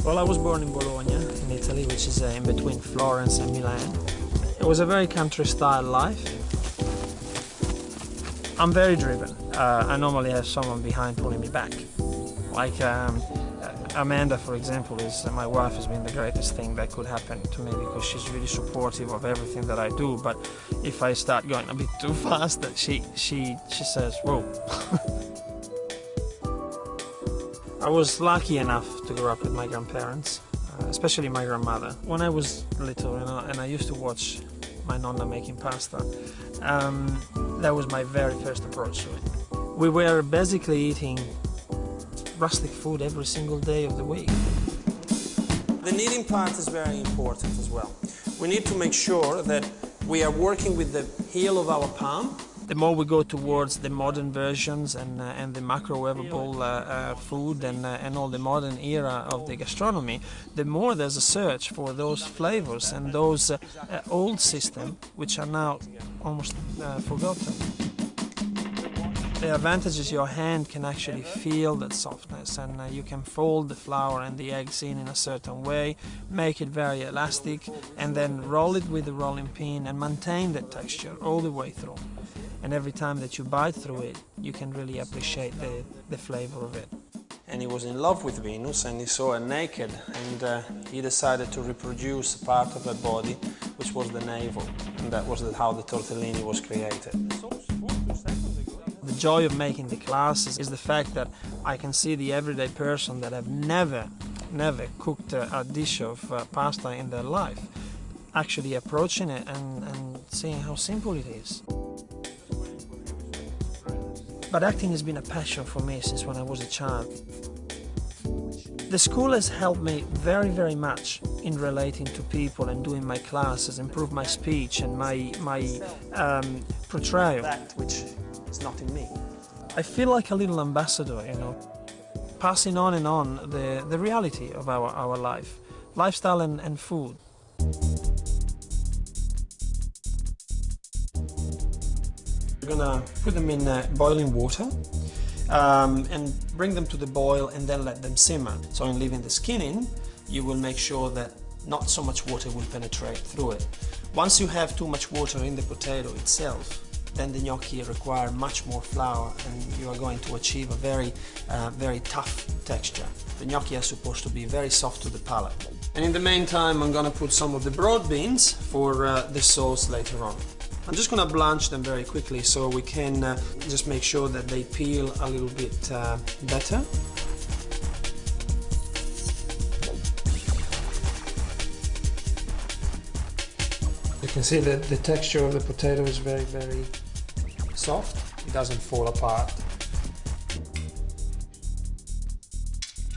Well, I was born in Bologna, in Italy, which is in between Florence and Milan. It was a very country-style life. I'm very driven. I normally have someone behind pulling me back. Like Amanda, for example, my wife has been the greatest thing that could happen to me because she's really supportive of everything that I do. But if I start going a bit too fast, that she says, "Whoa." I was lucky enough to grow up with my grandparents, especially my grandmother. When I was little, and I used to watch my nonna making pasta, that was my very first approach to it. We were basically eating rustic food every single day of the week. The kneading part is very important as well. We need to make sure that we are working with the heel of our palm. The more we go towards the modern versions and the microwavable food and all the modern era of the gastronomy, the more there's a search for those flavors and those old systems which are now almost forgotten. The advantage is your hand can actually feel that softness, and you can fold the flour and the eggs in a certain way, make it very elastic, and then roll it with the rolling pin and maintain that texture all the way through. And every time that you bite through it, you can really appreciate the flavor of it. And he was in love with Venus, and he saw her naked, and he decided to reproduce a part of her body, which was the navel, and that was how the tortellini was created. The joy of making the classes is the fact that I can see the everyday person that have never cooked a dish of pasta in their life, actually approaching it and seeing how simple it is. But acting has been a passion for me since when I was a child. The school has helped me very, very much in relating to people and doing my classes, improve my speech and my portrayal. That which is not in me. I feel like a little ambassador, passing on and on the reality of our life, lifestyle and food. We're gonna put them in boiling water and bring them to the boil and then let them simmer. So in leaving the skin in, you will make sure that not so much water will penetrate through it. Once you have too much water in the potato itself, then the gnocchi require much more flour and you are going to achieve a very tough texture. The gnocchi are supposed to be very soft to the palate. And in the meantime, I'm gonna put some of the broad beans for the sauce later on. I'm just going to blanch them very quickly so we can just make sure that they peel a little bit better. You can see that the texture of the potato is very, very soft. It doesn't fall apart.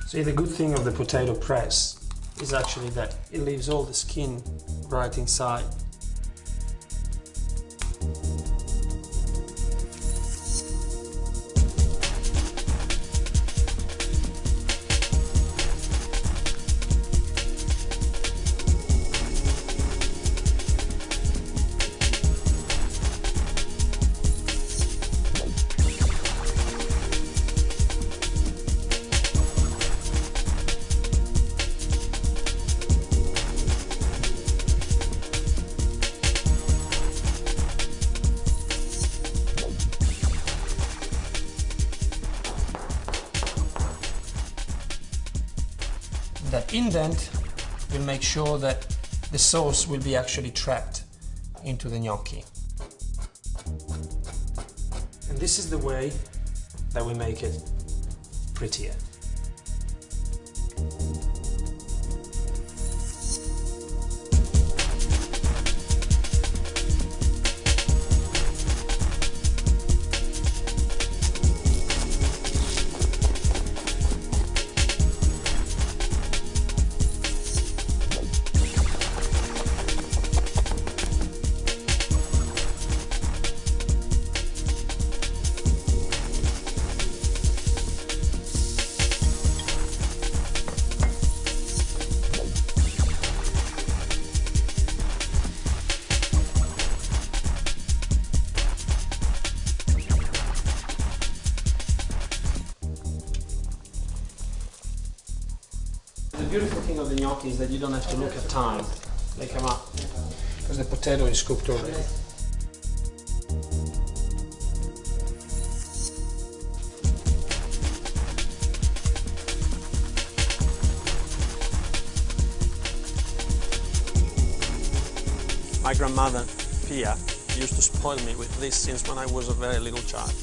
See, the good thing of the potato press is actually that it leaves all the skin right inside. That indent will make sure that the sauce will be actually trapped into the gnocchi. And this is the way that we make it prettier. beautiful thing of the gnocchi is that you don't have to look at time. They come up because the potato is cooked already. My grandmother, Pia, used to spoil me with this since when I was a very little child.